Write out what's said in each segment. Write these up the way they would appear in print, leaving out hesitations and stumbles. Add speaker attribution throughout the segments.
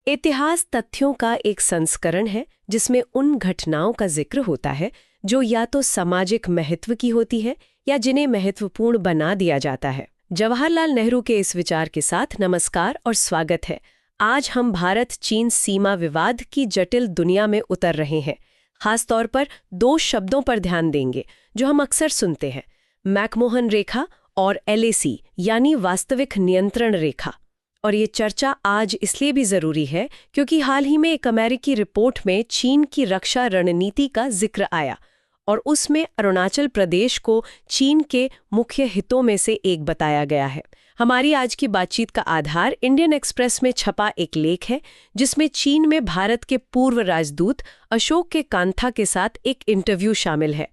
Speaker 1: इतिहास तथ्यों का एक संस्करण है जिसमें उन घटनाओं का जिक्र होता है जो या तो सामाजिक महत्व की होती है या जिन्हें महत्वपूर्ण बना दिया जाता है। जवाहरलाल नेहरू के इस विचार के साथ नमस्कार और स्वागत है। आज हम भारत चीन सीमा विवाद की जटिल दुनिया में उतर रहे हैं। खासतौर पर दो शब्दों पर ध्यान देंगे जो हम अक्सर सुनते हैं, मैकमोहन रेखा और LAC यानी वास्तविक नियंत्रण रेखा। और ये चर्चा आज इसलिए भी जरूरी है क्योंकि हाल ही में एक अमेरिकी रिपोर्ट में चीन की रक्षा रणनीति का जिक्र आया और उसमें अरुणाचल प्रदेश को चीन के मुख्य हितों में से एक बताया गया है। हमारी आज की बातचीत का आधार इंडियन एक्सप्रेस में छपा एक लेख है जिसमें चीन में भारत के पूर्व राजदूत अशोक के कांथा के साथ एक इंटरव्यू शामिल है।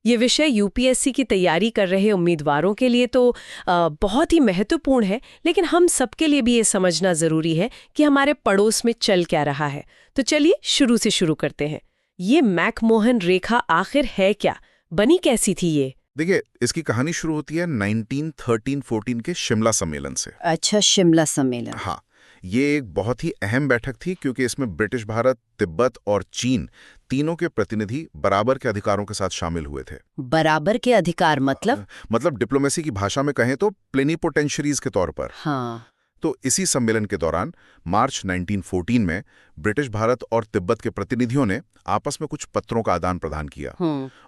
Speaker 1: ये विषय UPSC की तैयारी कर रहे उम्मीदवारों के लिए तो बहुत ही महत्वपूर्ण है, लेकिन हम सबके लिए भी ये समझना ज़रूरी है कि हमारे पड़ोस में चल क्या रहा है। तो चलिए शुरू से शुरू करते हैं। ये मैकमोहन रेखा आखिर है क्या, बनी कैसी थी ये?
Speaker 2: देखिए, इसकी कहानी शुरू होती है 1913-14 के शिमला सम्मेलन से।
Speaker 3: अच्छा, शिमला सम्मेलन।
Speaker 2: हाँ, ये एक बहुत ही अहम बैठक थी क्योंकि इसमें ब्रिटिश भारत, तिब्बत और चीन तीनों के प्रतिनिधि बराबर के अधिकारों के साथ शामिल हुए थे।
Speaker 3: बराबर के अधिकार
Speaker 2: मतलब डिप्लोमेसी की भाषा में कहें तो प्लेनिपोटेंशियरीज के तौर पर।
Speaker 3: हाँ।
Speaker 2: तो इसी सम्मेलन के दौरान मार्च 1914 में ब्रिटिश भारत और तिब्बत के प्रतिनिधियों ने आपस में कुछ पत्रों का आदान प्रदान किया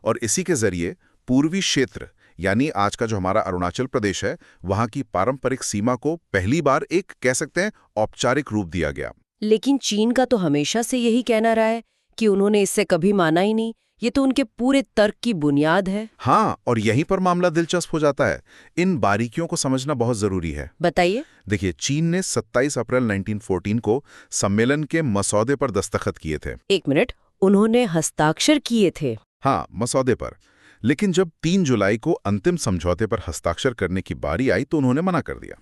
Speaker 2: और इसी के जरिए पूर्वी क्षेत्र यानी आज का जो हमारा अरुणाचल प्रदेश है, वहां की पारंपरिक सीमा को पहली बार एक कह सकते हैं औपचारिक रूप दिया गया।
Speaker 1: लेकिन चीन का तो हमेशा से यही कहना रहा है कि उन्होंने इससे कभी माना ही नहीं। ये तो उनके पूरे तर्क की बुनियाद है।
Speaker 2: हाँ, और यहीं पर मामला दिलचस्प हो जाता है। इन बारीकियों को समझना बहुत जरूरी है।
Speaker 1: बताइए।
Speaker 2: देखिए, चीन ने 27 अप्रैल 1914 को सम्मेलन के मसौदे पर दस्तखत किए थे।
Speaker 1: एक मिनट, उन्होंने हस्ताक्षर किए थे?
Speaker 2: हाँ, मसौदे पर। लेकिन जब 3 जुलाई को अंतिम समझौते पर हस्ताक्षर करने की बारी आई तो उन्होंने मना कर दिया।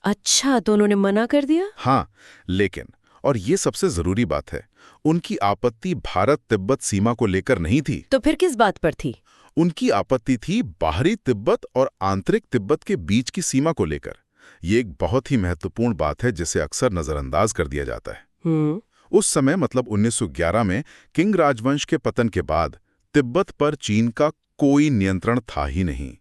Speaker 1: अच्छा, तो उन्होंने मना कर दिया?
Speaker 2: हाँ, लेकिन और ये सबसे जरूरी बात है, उनकी आपत्ति भारत तिब्बत सीमा को लेकर नहीं थी।
Speaker 1: तो फिर किस बात पर थी?
Speaker 2: उनकी आपत्ति थी बाहरी तिब्बत और आंतरिक तिब्बत के बीच की सीमा को लेकर। ये एक बहुत ही महत्वपूर्ण बात है जिसे अक्सर नजरअंदाज कर दिया जाता है। उस समय मतलब 1911 में किंग राजवंश के पतन के बाद तिब्बत पर चीन का कोई नियंत्रण था ही नहीं,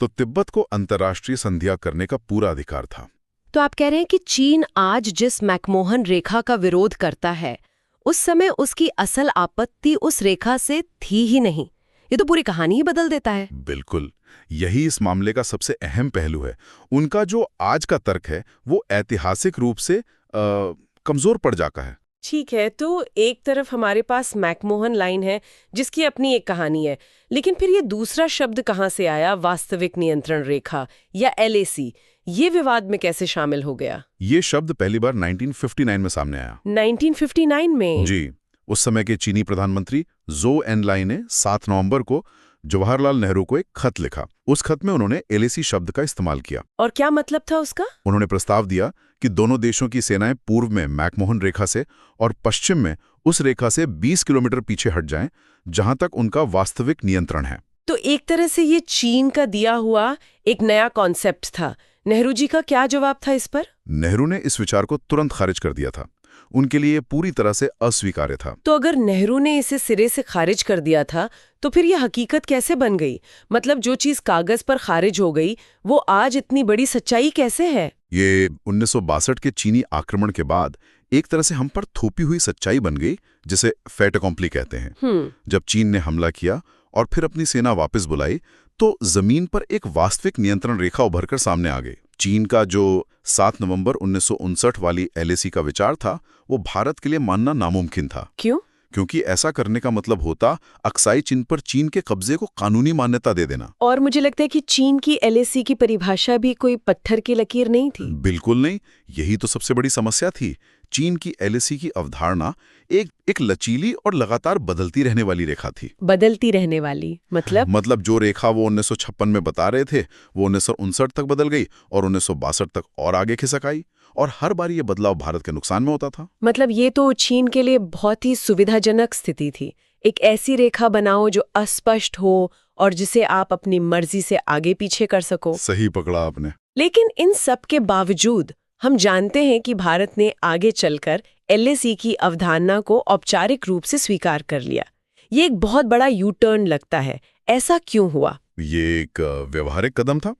Speaker 2: तो तिब्बत को अंतर्राष्ट्रीय संधियां करने का पूरा अधिकार था।
Speaker 1: तो आप कह रहे हैं कि चीन आज जिस मैकमोहन रेखा का विरोध करता है, उस समय उसकी असल आपत्ति उस रेखा से थी ही नहीं। ये तो पूरी कहानी ही बदल देता है।
Speaker 2: बिल्कुल, यही इस मामले का सबसे अहम पहलू है। उनका जो आज का तर्क है वो ऐतिहासिक रूप से कमजोर पड़ जाता है।
Speaker 1: ठीक है, तो एक तरफ हमारे पास मैकमोहन लाइन है जिसकी अपनी एक कहानी है, लेकिन फिर ये दूसरा शब्द कहाँ से आया, वास्तविक नियंत्रण रेखा या LAC? ये विवाद में कैसे शामिल हो गया?
Speaker 2: ये शब्द पहली बार 1959 में सामने आया।
Speaker 1: 1959 में?
Speaker 2: जी, उस समय के चीनी प्रधानमंत्री ज़ो एनलाई ने 7 नवंबर को जवाहरलाल नेहरू को एक खत लिखा। उस खत में उन्होंने LAC शब्द का इस्तेमाल किया।
Speaker 1: और क्या मतलब था उसका?
Speaker 2: उन्होंने प्रस्ताव दिया कि दोनों देशों की सेनाएं पूर्व में मैकमोहन रेखा से और पश्चिम में उस रेखा से 20 किलोमीटर पीछे हट जाएं, जहां तक उनका वास्तविक नियंत्रण है।
Speaker 1: तो एक तरह से ये चीन का दिया हुआ एक नया कॉन्सेप्ट था। नेहरू जी का क्या जवाब था इस पर?
Speaker 2: नेहरू ने इस विचार को तुरंत खारिज कर दिया था। उनके लिए पूरी तरह से अस्वीकार्य था।
Speaker 1: तो अगर नेहरू ने इसे सिरे से खारिज कर दिया था तो फिर यह हकीकत कैसे बन गई? मतलब जो चीज कागज पर खारिज हो गई वो आज इतनी बड़ी सच्चाई कैसे है?
Speaker 2: ये 1962 के चीनी आक्रमण के बाद एक तरह से हम पर थोपी हुई सच्चाई बन गई, जिसे फैट अकॉम्प्ली कहते हैं। जब चीन ने हमला किया और फिर अपनी सेना वापस बुलाई तो जमीन पर एक वास्तविक नियंत्रण रेखा उभरकर सामने आ गई। चीन का जो 7 नवंबर 1959 वाली LAC का विचार था वो भारत के लिए मानना नामुमकिन था।
Speaker 1: क्यों?
Speaker 2: क्योंकि ऐसा करने का मतलब होता अक्साई चीन पर चीन के कब्जे को कानूनी मान्यता दे देना। और
Speaker 1: मुझे लगता है कि चीन की LAC की परिभाषा भी कोई पत्थर की लकीर नहीं थी।
Speaker 2: बिल्कुल नहीं, यही तो सबसे बड़ी समस्या थी। चीन की LAC की अवधारणा एक लचीली और लगातार बदलती रहने वाली रेखा थी।
Speaker 1: बदलती रहने वाली
Speaker 2: मतलब जो रेखा वो 1956 में बता रहे थे वो 1959 तक बदल गई और 1962 तक और आगे खिसक आई, और हर बार ये बदलाव भारत के नुकसान में होता था।
Speaker 1: मतलब ये तो चीन के लिए बहुत ही सुविधाजनक स्थिति थी। एक ऐसी रेखा बनाओ जो अस्पष्ट हो और जिसे आप अपनी मर्जी से आगे पीछे कर सको।
Speaker 2: सही पकड़ा आपने।
Speaker 1: लेकिन इन सब के बावजूद हम जानते हैं कि भारत ने आगे चलकर LAC की अवधारणा को औपचारिक रूप से स्वीकार कर लिया। ये एक बहुत बड़ा यू टर्न लगता है। ऐसा क्यों हुआ?
Speaker 2: ये एक व्यवहारिक कदम था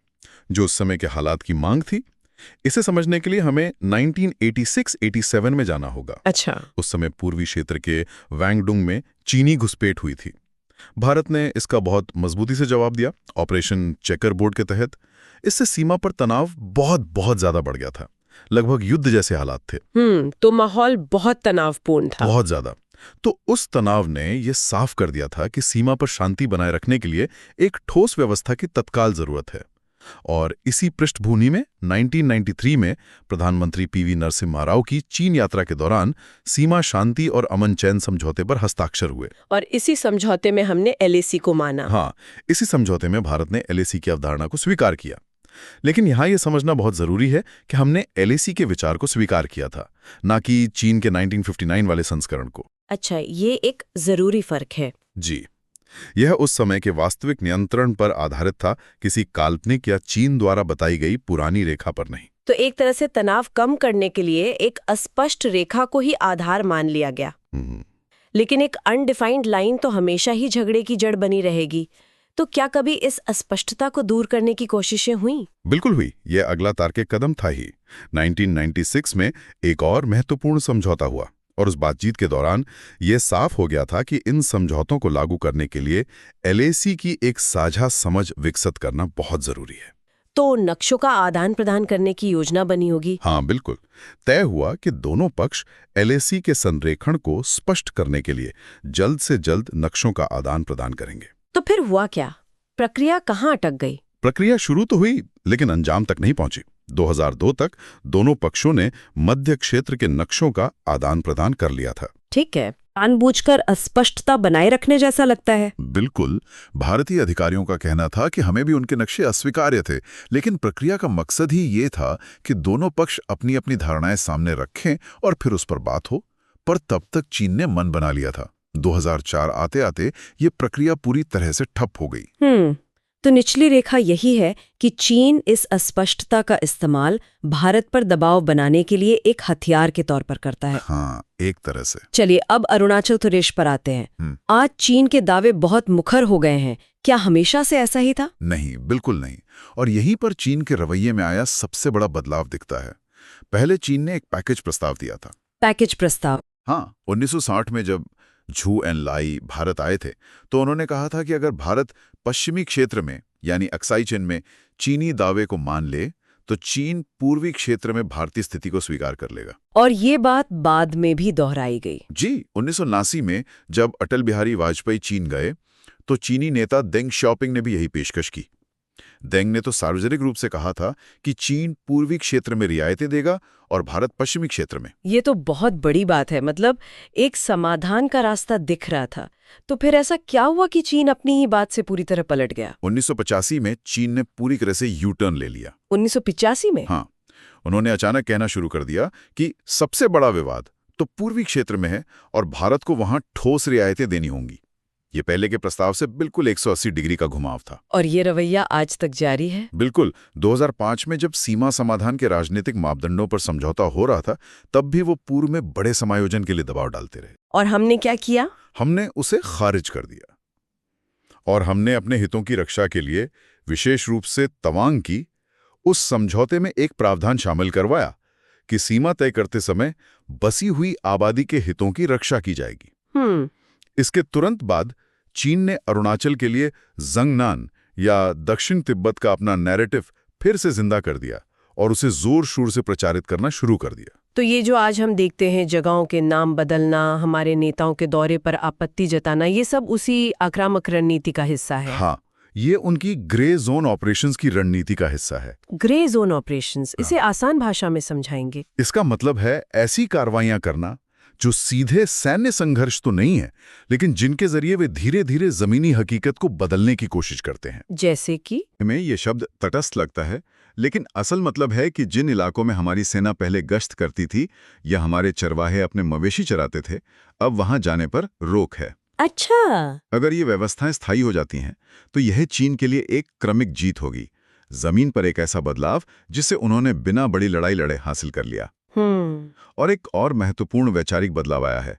Speaker 2: जो उस समय के हालात की मांग थी। इसे समझने के लिए हमें 1986-87 में जाना होगा।
Speaker 1: अच्छा।
Speaker 2: उस समय पूर्वी क्षेत्र के वैंगडुंग में चीनी घुसपैठ हुई थी। भारत ने इसका बहुत मजबूती से जवाब दिया, ऑपरेशन चेकर बोर्ड के तहत। इससे सीमा पर तनाव बहुत बहुत ज्यादा बढ़ गया था। लगभग युद्ध जैसे हालात थे।
Speaker 1: तो माहौल बहुत तनावपूर्ण था।
Speaker 2: बहुत ज्यादा। तो उस तनाव ने यह साफ कर दिया था कि सीमा पर शांति बनाए रखने के लिए एक ठोस व्यवस्था की तत्काल जरूरत है। और इसी पृष्ठभूमि में 1993 में प्रधानमंत्री PV नरसिम्हा राव की चीन यात्रा के दौरान सीमा शांति और अमन चैन समझौते पर हस्ताक्षर हुए।
Speaker 1: और इसी समझौते में हमने LAC को माना।
Speaker 2: हाँ, इसी समझौते में भारत ने LAC की अवधारणा को स्वीकार किया। लेकिन यहाँ यह समझना बहुत जरूरी है कि हमने LAC के विचार को स्वीकार किया था, ना कि चीन के 1959 वाले संस्करण को।
Speaker 1: अच्छा, ये एक जरूरी फर्क है।
Speaker 2: जी, यह उस समय के वास्तविक नियंत्रण पर आधारित था, किसी काल्पनिक या चीन द्वारा बताई गई पुरानी रेखा पर नहीं।
Speaker 1: तो एक तरह से तनाव कम करने के लिए एक अस्पष्ट रेखा को ही आधार मान लिया गया। लेकिन एक अनडिफाइंड लाइन तो हमेशा ही झगड़े की जड़ बनी रहेगी। तो क्या कभी इस अस्पष्टता को दूर करने की कोशिशें हुई?
Speaker 2: बिल्कुल हुई। यह अगला तार्किक कदम था ही। 1996 में एक और महत्वपूर्ण समझौता हुआ और उस बातचीत के दौरान यह साफ हो गया था कि इन समझौतों को लागू करने के लिए LAC की एक साझा समझ विकसित करना बहुत जरूरी है।
Speaker 1: तो नक्शों का आदान प्रदान करने की योजना बनी होगी?
Speaker 2: हाँ, बिल्कुल। तय हुआ कि दोनों पक्ष LAC के संरेखण को स्पष्ट करने के लिए जल्द से जल्द नक्शों का आदान प्रदान करेंगे।
Speaker 1: तो फिर हुआ क्या? प्रक्रिया कहाँ अटक गई?
Speaker 2: प्रक्रिया शुरू तो हुई, लेकिन अंजाम तक नहीं पहुंची। 2002 तक दोनों पक्षों ने मध्य क्षेत्र के नक्शों का आदान प्रदान कर लिया था।
Speaker 1: ठीक है, जानबूझकर अस्पष्टता बनाए रखने जैसा लगता है।
Speaker 2: बिल्कुल। भारतीय अधिकारियों का कहना था कि हमें भी उनके नक्शे अस्वीकार्य थे, लेकिन प्रक्रिया का मकसद ही ये था कि दोनों पक्ष अपनी अपनी धारणाएं सामने रखें और फिर उस पर बात हो। पर तब तक चीन ने मन बना लिया था। 2004 आते आते ये प्रक्रिया पूरी तरह से ठप हो गई।
Speaker 3: तो निचली रेखा यही है कि चीन इस अस्पष्टता का इस्तेमाल भारत पर दबाव बनाने के लिए एक हथियार के तौर पर करता है।
Speaker 2: हाँ, एक तरह से।
Speaker 3: चलिए अब अरुणाचल प्रदेश पर आते हैं। आज चीन के दावे बहुत मुखर हो गए हैं। क्या हमेशा से ऐसा ही था?
Speaker 2: नहीं, बिल्कुल नहीं। और यहीं पर चीन के रवैये में आया सबसे बड़ा बदलाव दिखता है। पहले चीन ने एक पैकेज प्रस्ताव दिया था।
Speaker 3: पैकेज प्रस्ताव?
Speaker 2: हाँ, 1960 में जब झू एन लाई भारत आए थे तो उन्होंने कहा था कि अगर भारत पश्चिमी क्षेत्र में यानी अक्साई चिन में चीनी दावे को मान ले तो चीन पूर्वी क्षेत्र में भारतीय स्थिति को स्वीकार कर लेगा।
Speaker 3: और ये बात बाद में भी दोहराई गई।
Speaker 2: जी, 1979 में जब अटल बिहारी वाजपेयी चीन गए तो चीनी नेता देंग शाओपिंग ने भी यही पेशकश की। देंग ने तो सार्वजनिक रूप से कहा था कि चीन पूर्वी क्षेत्र में रियायतें देगा और भारत पश्चिमी क्षेत्र में।
Speaker 3: ये तो बहुत बड़ी बात है। मतलब एक समाधान का रास्ता दिख रहा था। तो फिर ऐसा क्या हुआ कि चीन अपनी ही बात से पूरी तरह पलट गया?
Speaker 2: 1985 में चीन ने पूरी तरह से यू टर्न ले लिया।
Speaker 3: 1985 में?
Speaker 2: हाँ, उन्होंने अचानक कहना शुरू कर दिया कि सबसे बड़ा विवाद तो पूर्वी क्षेत्र में है और भारत को वहां ठोस रियायतें देनी होंगी। ये पहले के प्रस्ताव से बिल्कुल 180 डिग्री का घुमाव था।
Speaker 3: और ये रवैया आज तक जारी है?
Speaker 2: बिल्कुल। 2005 में जब सीमा समाधान के राजनीतिक मापदंडों पर समझौता हो रहा था तब भी वो पूर्व में बड़े समायोजन के लिए दबाव डालते रहे।
Speaker 3: और हमने क्या किया?
Speaker 2: हमने उसे खारिज कर दिया और हमने अपने हितों की रक्षा के लिए विशेष रूप से तवांग की उस समझौते में एक प्रावधान शामिल करवाया कि सीमा तय करते समय बसी हुई आबादी के हितों की रक्षा की जाएगी। इसके तुरंत बाद चीन ने अरुणाचल के लिए जंगनान या दक्षिण तिब्बत का अपना नैरेटिव फिर से जिंदा कर दिया और उसे जोर शोर से प्रचारित करना शुरू कर दिया।
Speaker 1: तो ये जो आज हम देखते हैं जगहों के नाम बदलना, हमारे नेताओं के दौरे पर आपत्ति जताना, ये सब उसी आक्रामक रणनीति का हिस्सा है।
Speaker 2: हाँ, ये उनकी ग्रे जोन ऑपरेशंस की रणनीति का हिस्सा है।
Speaker 1: ग्रे जोन ऑपरेशंस, इसे आसान भाषा में समझाएंगे?
Speaker 2: इसका मतलब है ऐसी कार्रवाइयां करना जो सीधे सैन्य संघर्ष तो नहीं है, लेकिन जिनके जरिए वे धीरे धीरे जमीनी हकीकत को बदलने की कोशिश करते हैं।
Speaker 1: जैसे कि?
Speaker 2: हमें ये शब्द तटस्थ लगता है, लेकिन असल मतलब है कि जिन इलाकों में हमारी सेना पहले गश्त करती थी या हमारे चरवाहे अपने मवेशी चराते थे, अब वहां जाने पर रोक है।
Speaker 1: अच्छा।
Speaker 2: अगर ये व्यवस्थाएं स्थायी हो जाती हैं तो यह चीन के लिए एक क्रमिक जीत होगी, जमीन पर एक ऐसा बदलाव जिसे उन्होंने बिना बड़ी लड़ाई लड़े हासिल कर लिया। और एक और महत्वपूर्ण वैचारिक बदलाव आया है।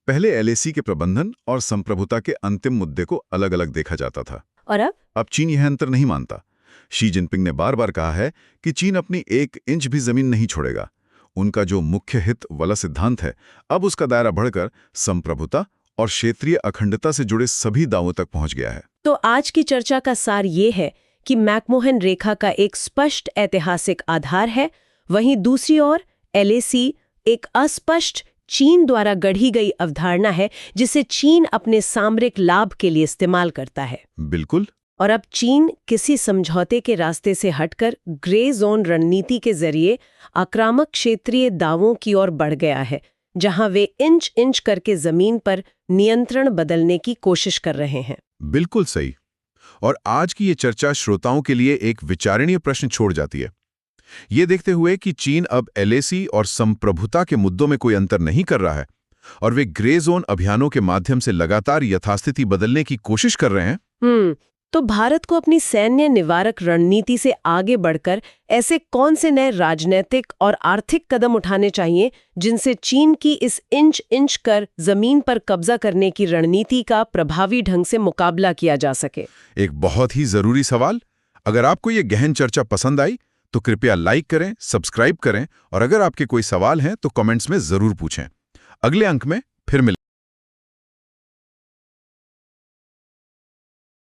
Speaker 2: पहले एलएसी के प्रबंधन और संप्रभुता के अंतिम मुद्दे को अलग अलग देखा जाता था,
Speaker 1: और
Speaker 2: अब चीन यह अंतर नहीं मानता। शी जिनपिंग ने बार बार कहा है कि चीन अपनी 1 इंच भी जमीन नहीं छोड़ेगा। उनका जो मुख्य हित वाला सिद्धांत है, अब उसका दायरा बढ़कर संप्रभुता और क्षेत्रीय अखंडता से जुड़े सभी दावों तक पहुंच गया है।
Speaker 1: तो आज की चर्चा का सार ये है कि मैकमोहन रेखा का एक स्पष्ट ऐतिहासिक आधार है, वहीं दूसरी ओर एलएसी एक अस्पष्ट चीन द्वारा गढ़ी गई अवधारणा है जिसे चीन अपने सामरिक लाभ के लिए इस्तेमाल करता है।
Speaker 2: बिल्कुल।
Speaker 1: और अब चीन किसी समझौते के रास्ते से हटकर ग्रे जोन रणनीति के जरिए आक्रामक क्षेत्रीय दावों की ओर बढ़ गया है, जहां वे इंच इंच करके जमीन पर नियंत्रण बदलने की कोशिश कर रहे हैं।
Speaker 2: बिल्कुल सही। और आज की ये चर्चा श्रोताओं के लिए एक विचारणीय प्रश्न छोड़ जाती है। ये देखते हुए कि चीन अब एलएसी और संप्रभुता के मुद्दों में कोई अंतर नहीं कर रहा है और वे ग्रे जोन अभियानों के माध्यम से लगातार यथास्थिति बदलने की कोशिश कर रहे हैं,
Speaker 1: तो भारत को अपनी सैन्य निवारक रणनीति से आगे बढ़कर ऐसे कौन से नए राजनीतिक और आर्थिक कदम उठाने चाहिए जिनसे चीन की इस इंच इंच कर जमीन पर कब्जा करने की रणनीति का प्रभावी ढंग से मुकाबला किया जा सके?
Speaker 2: एक बहुत ही जरूरी सवाल। अगर आपको ये गहन चर्चा पसंद आई तो कृपया लाइक करें, सब्सक्राइब करें और अगर आपके कोई सवाल हैं तो कमेंट्स में जरूर पूछें। अगले अंक में